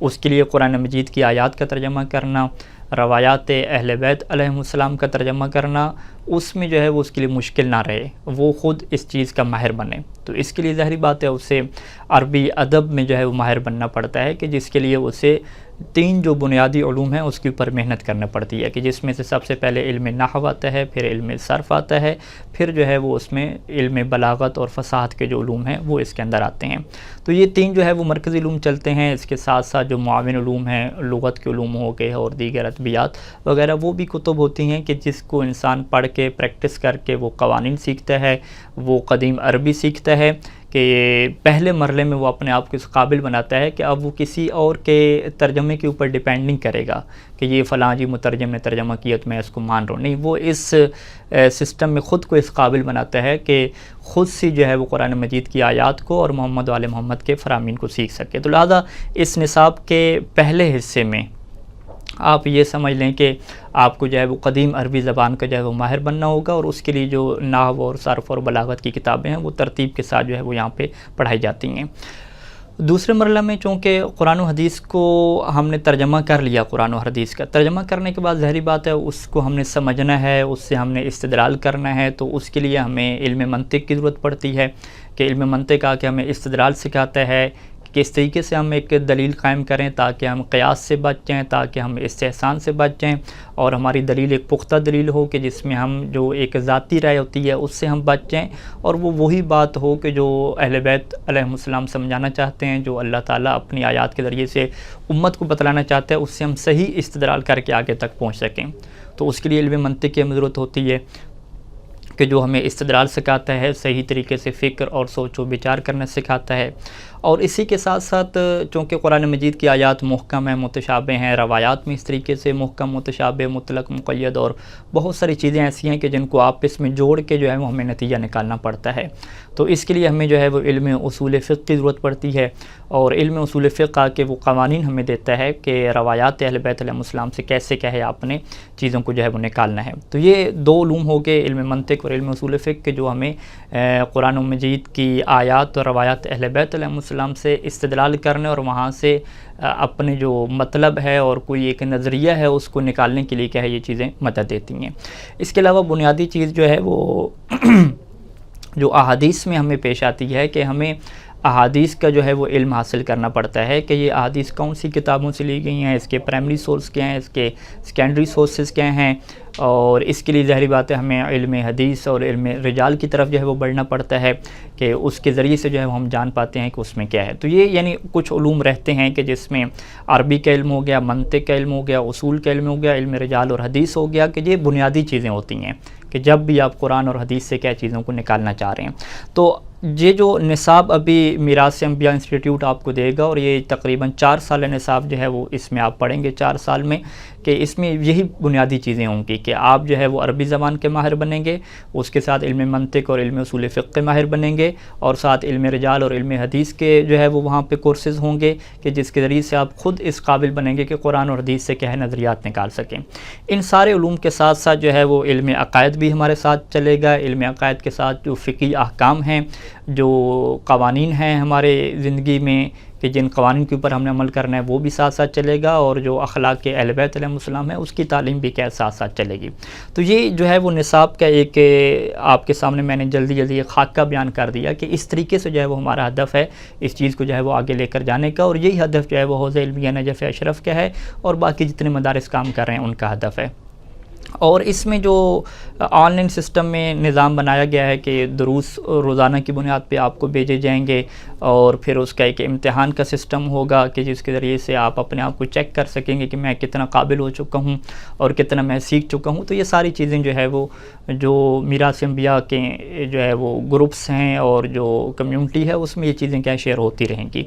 اس کے لیے قرآن مجید کی آیات کا ترجمہ کرنا، روایات اہل بیت علیہم السلام کا ترجمہ کرنا، اس میں جو ہے وہ اس کے لیے مشکل نہ رہے، وہ خود اس چیز کا ماہر بنے۔ تو اس کے لیے ظاہری بات ہے اسے عربی ادب میں جو ہے وہ ماہر بننا پڑتا ہے، کہ جس کے لیے اسے 3 جو بنیادی علوم ہیں اس کے اوپر محنت کرنا پڑتی ہے، کہ جس میں سے سب سے پہلے علم نحو آتا ہے، پھر علم صرف آتا ہے، پھر جو ہے وہ اس میں علم بلاغت اور فصاحت کے جو علوم ہیں وہ اس کے اندر آتے ہیں۔ تو یہ 3 جو ہے وہ مرکزی علوم چلتے ہیں۔ اس کے ساتھ ساتھ جو معاون علوم ہیں، لغت کے علوم ہو گئے اور دیگر ادبیات وغیرہ، وہ بھی کتب ہوتی ہیں کہ جس کو انسان پڑھ کے پریکٹس کر کے وہ قوانین سیکھتا ہے، وہ قدیم عربی سیکھتا ہے، کہ پہلے مرحلے میں وہ اپنے آپ کو اس قابل بناتا ہے کہ اب وہ کسی اور کے ترجمے کے اوپر ڈیپینڈ نہیں کرے گا کہ یہ فلاں جی مترجم نے ترجمہ کیا تو میں اس کو مان رہا ہوں، نہیں، وہ اس سسٹم میں خود کو اس قابل بناتا ہے کہ خود سے جو ہے وہ قرآن مجید کی آیات کو اور محمد و آل محمد کے فرامین کو سیکھ سکے۔ تو لہذا اس نصاب کے پہلے حصے میں آپ یہ سمجھ لیں کہ آپ کو جو ہے وہ قدیم عربی زبان کا جو ہے وہ ماہر بننا ہوگا، اور اس کے لیے جو نحو اور صرف اور بلاغت کی کتابیں ہیں وہ ترتیب کے ساتھ جو ہے وہ یہاں پہ پڑھائی جاتی ہیں۔ دوسرے مرحلہ میں چونکہ قرآن و حدیث کو ہم نے ترجمہ کر لیا، قرآن و حدیث کا ترجمہ کرنے کے بعد ظاہری بات ہے اس کو ہم نے سمجھنا ہے، اس سے ہم نے استدلال کرنا ہے، تو اس کے لیے ہمیں علم منطق کی ضرورت پڑتی ہے، کہ علم منطق آ کے ہمیں استدلال سکھاتا ہے کہ کس طریقے سے ہم ایک دلیل قائم کریں تاکہ ہم قیاس سے بچ جائیں، تاکہ ہم استحسان سے بچ جائیں، اور ہماری دلیل ایک پختہ دلیل ہو کہ جس میں ہم جو ایک ذاتی رائے ہوتی ہے اس سے ہم بچ جائیں، اور وہ وہی بات ہو کہ جو اہل بیت علیہم السلام سمجھانا چاہتے ہیں، جو اللہ تعالیٰ اپنی آیات کے ذریعے سے امت کو بتلانا چاہتا ہے، اس سے ہم صحیح استدلال کر کے آگے تک پہنچ سکیں۔ تو اس کے لیے علم منطق کی ضرورت ہوتی ہے کہ جو ہمیں استدلال سکھاتا ہے، صحیح طریقے سے فکر اور سوچ و بچار کرنا سکھاتا ہے۔ اور اسی کے ساتھ ساتھ چونکہ قرآن مجید کی آیات محکم ہیں، متشابہ ہیں، روایات میں اس طریقے سے محکم، متشابہ، مطلق، مقید اور بہت ساری چیزیں ایسی ہیں کہ جن کو آپس میں جوڑ کے جو ہے وہ ہمیں نتیجہ نکالنا پڑتا ہے۔ تو اس کے لیے ہمیں جو ہے وہ علم اصول فقہ کی ضرورت پڑتی ہے، اور علم اصول فقہ کے وہ قوانین ہمیں دیتا ہے کہ روایات اہل بیت علیہ السلام سے کیسے کیا ہے آپ نے چیزوں کو جو ہے وہ نکالنا ہے۔ تو یہ 2 علوم ہو گئے، علم منطق اور علم اصول فقہ کے، جو ہمیں قرآن مجید کی آیات اور روایات اہل بیت علیہ السلام سے استدلال کرنے اور وہاں سے اپنے جو مطلب ہے اور کوئی ایک نظریہ ہے اس کو نکالنے کے لیے کیا ہے یہ چیزیں مدد دیتی ہیں۔ اس کے علاوہ بنیادی چیز جو ہے وہ جو احادیث میں ہمیں پیش آتی ہے کہ ہمیں احادیث کا جو ہے وہ علم حاصل کرنا پڑتا ہے کہ یہ احادیث کون سی کتابوں سے لی گئی ہیں، اس کے پرائمری سورس کیا ہیں، اس کے سیکنڈری سورسز کیا ہیں، اور اس کے لیے ظاہری بات ہے ہمیں علم حدیث اور علم رجال کی طرف جو ہے وہ بڑھنا پڑتا ہے کہ اس کے ذریعے سے جو ہے ہم جان پاتے ہیں کہ اس میں کیا ہے۔ تو یہ یعنی کچھ علوم رہتے ہیں کہ جس میں عربی کا علم ہو گیا، منطق کا علم ہو گیا، اصول کا علم ہو گیا، علم رجال اور حدیث ہو گیا، کہ یہ بنیادی چیزیں ہوتی ہیں کہ جب بھی آپ قرآن اور حدیث سے کیا چیزوں کو نکالنا چاہ رہے ہیں۔ تو یہ جو نصاب ابھی میراث انبیاء انسٹیٹیوٹ آپ کو دے گا، اور یہ تقریباً 4 سال نصاب جو ہے وہ اس میں آپ پڑھیں گے 4 سال میں، کہ اس میں یہی بنیادی چیزیں ہوں گی کہ آپ جو ہے وہ عربی زبان کے ماہر بنیں گے، اس کے ساتھ علم منطق اور علم اصول فقہ کے ماہر بنیں گے، اور ساتھ علم رجال اور علم حدیث کے جو ہے وہ وہاں پہ کورسز ہوں گے کہ جس کے ذریعے سے آپ خود اس قابل بنیں گے کہ قرآن اور حدیث سے کیا ہے نظریات نکال سکیں۔ ان سارے علوم کے ساتھ ساتھ جو ہے وہ علم عقائد بھی ہمارے ساتھ چلے گا۔ علم عقائد کے ساتھ جو فقہی احکام ہیں، جو قوانین ہیں ہمارے زندگی میں کہ جن قوانین کے اوپر ہم نے عمل کرنا ہے وہ بھی ساتھ ساتھ چلے گا، اور جو اخلاق کے اہل بیت علیہ السلام ہے اس کی تعلیم بھی کیا ساتھ ساتھ چلے گی۔ تو یہ جو ہے وہ نصاب کا ایک آپ کے سامنے میں نے جلدی ایک خاکہ بیان کر دیا کہ اس طریقے سے جو ہے وہ ہمارا ہدف ہے اس چیز کو جو ہے وہ آگے لے کر جانے کا، اور یہی ہدف جو ہے وہ حوزہ علمیہ نجف اشرف کا ہے، اور باقی جتنے مدارس کام کر رہے ہیں ان کا ہدف ہے۔ اور اس میں جو آن لائن سسٹم میں نظام بنایا گیا ہے کہ دروس روزانہ کی بنیاد پہ آپ کو بھیجے جائیں گے، اور پھر اس کا ایک امتحان کا سسٹم ہوگا کہ جس کے ذریعے سے آپ اپنے آپ کو چیک کر سکیں گے کہ میں کتنا قابل ہو چکا ہوں اور کتنا میں سیکھ چکا ہوں۔ تو یہ ساری چیزیں جو ہے وہ جو میراث انبیاء کے جو ہے وہ گروپس ہیں اور جو کمیونٹی ہے اس میں یہ چیزیں کیا شیئر ہوتی رہیں گی۔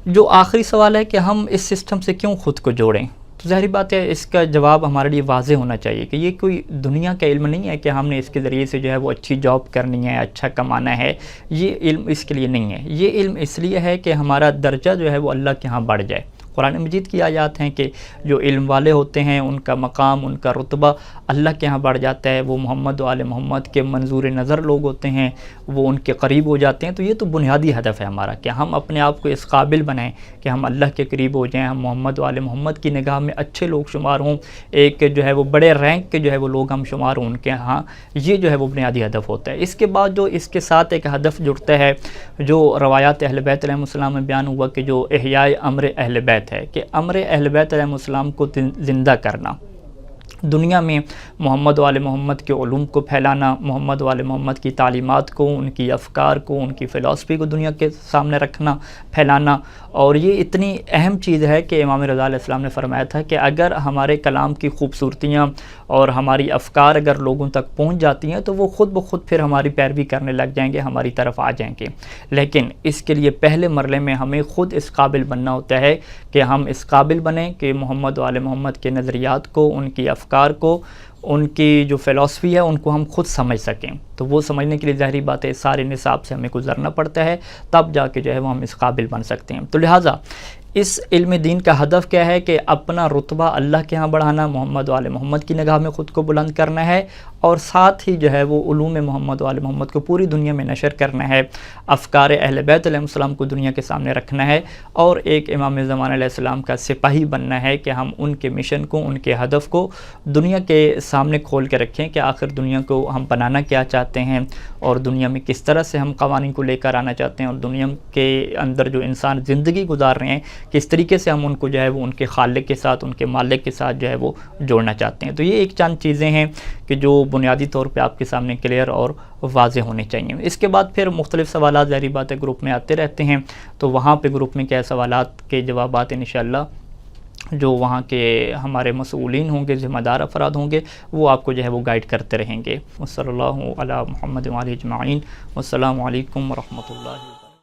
جو آخری سوال ہے کہ ہم اس سسٹم سے کیوں خود کو جوڑیں، تو ظاہری بات ہے اس کا جواب ہمارے لیے واضح ہونا چاہیے کہ یہ کوئی دنیا کا علم نہیں ہے کہ ہم نے اس کے ذریعے سے جو ہے وہ اچھی جاب کرنی ہے، اچھا کمانا ہے۔ یہ علم اس کے لیے نہیں ہے، یہ علم اس لیے ہے کہ ہمارا درجہ جو ہے وہ اللہ کے ہاں بڑھ جائے۔ قرآن مجید کی آیات ہیں کہ جو علم والے ہوتے ہیں ان کا مقام، ان کا رتبہ اللہ کے ہاں بڑھ جاتا ہے، وہ محمد و آل محمد کے منظور نظر لوگ ہوتے ہیں، وہ ان کے قریب ہو جاتے ہیں۔ تو یہ تو بنیادی ہدف ہے ہمارا کہ ہم اپنے آپ کو اس قابل بنائیں کہ ہم اللہ کے قریب ہو جائیں، ہم محمد و آل محمد کی نگاہ میں اچھے لوگ شمار ہوں، ایک جو ہے وہ بڑے رینک کے جو ہے وہ لوگ ہم شمار ہوں ان کے ہاں۔ یہ جو ہے وہ بنیادی ہدف ہوتا ہے۔ اس کے بعد جو اس کے ساتھ ایک ہدف جڑتا ہے جو روایات اہل بیت علیہ السلام میں بیان ہوا کہ جو احیاء امر اہل بیت ہے، کہ امر اہل بیت علیہ السلام کو زندہ کرنا، دنیا میں محمد و آل محمد کے علوم کو پھیلانا، محمد و آل محمد کی تعلیمات کو، ان کی افکار کو، ان کی فلسفی کو دنیا کے سامنے رکھنا، پھیلانا۔ اور یہ اتنی اہم چیز ہے کہ امام رضا علیہ السلام نے فرمایا تھا کہ اگر ہمارے کلام کی خوبصورتیاں اور ہماری افکار اگر لوگوں تک پہنچ جاتی ہیں تو وہ خود بخود پھر ہماری پیروی کرنے لگ جائیں گے، ہماری طرف آ جائیں گے۔ لیکن اس کے لیے پہلے مرحلے میں ہمیں خود اس قابل بننا ہوتا ہے کہ ہم اس قابل بنیں کہ محمد و آل محمد کے نظریات کو، ان کی افکار کو، ان کی جو فلسفی ہے ان کو ہم خود سمجھ سکیں۔ تو وہ سمجھنے کے لیے ظاہری بات ہے سارے نصاب سے ہمیں گزرنا پڑتا ہے، تب جا کے جو ہے وہ ہم اس قابل بن سکتے ہیں۔ تو لہٰذا اس علم دین کا ہدف کیا ہے کہ اپنا رتبہ اللہ کے ہاں بڑھانا، محمد و آل محمد کی نگاہ میں خود کو بلند کرنا ہے، اور ساتھ ہی جو ہے وہ علوم محمد و آل محمد کو پوری دنیا میں نشر کرنا ہے، افکار اہل بیت علیہ السلام کو دنیا کے سامنے رکھنا ہے، اور ایک امام زمان علیہ السلام کا سپاہی بننا ہے کہ ہم ان کے مشن کو، ان کے ہدف کو دنیا کے سامنے کھول کے رکھیں کہ آخر دنیا کو ہم بنانا کیا چاہتے ہیں، اور دنیا میں کس طرح سے ہم قوانین کو لے کر آنا چاہتے ہیں، اور دنیا کے اندر جو انسان زندگی گزار رہے ہیں کس طریقے سے ہم ان کو جو ہے وہ ان کے خالق کے ساتھ، ان کے مالک کے ساتھ جو ہے وہ جوڑنا چاہتے ہیں۔ تو یہ ایک چند چیزیں ہیں کہ جو بنیادی طور پہ آپ کے سامنے کلیئر اور واضح ہونے چاہیے۔ اس کے بعد پھر مختلف سوالات ظاہری بات ہے گروپ میں آتے رہتے ہیں، تو وہاں پہ گروپ میں کیا سوالات کے جوابات انشاءاللہ جو وہاں کے ہمارے مسئولین ہوں گے، ذمہ دار افراد ہوں گے، وہ آپ کو جو ہے وہ گائیڈ کرتے رہیں گے۔ وصلی اللہ علی محمد و آلہ اجمعین، والسلام علیکم ورحمۃ اللہ۔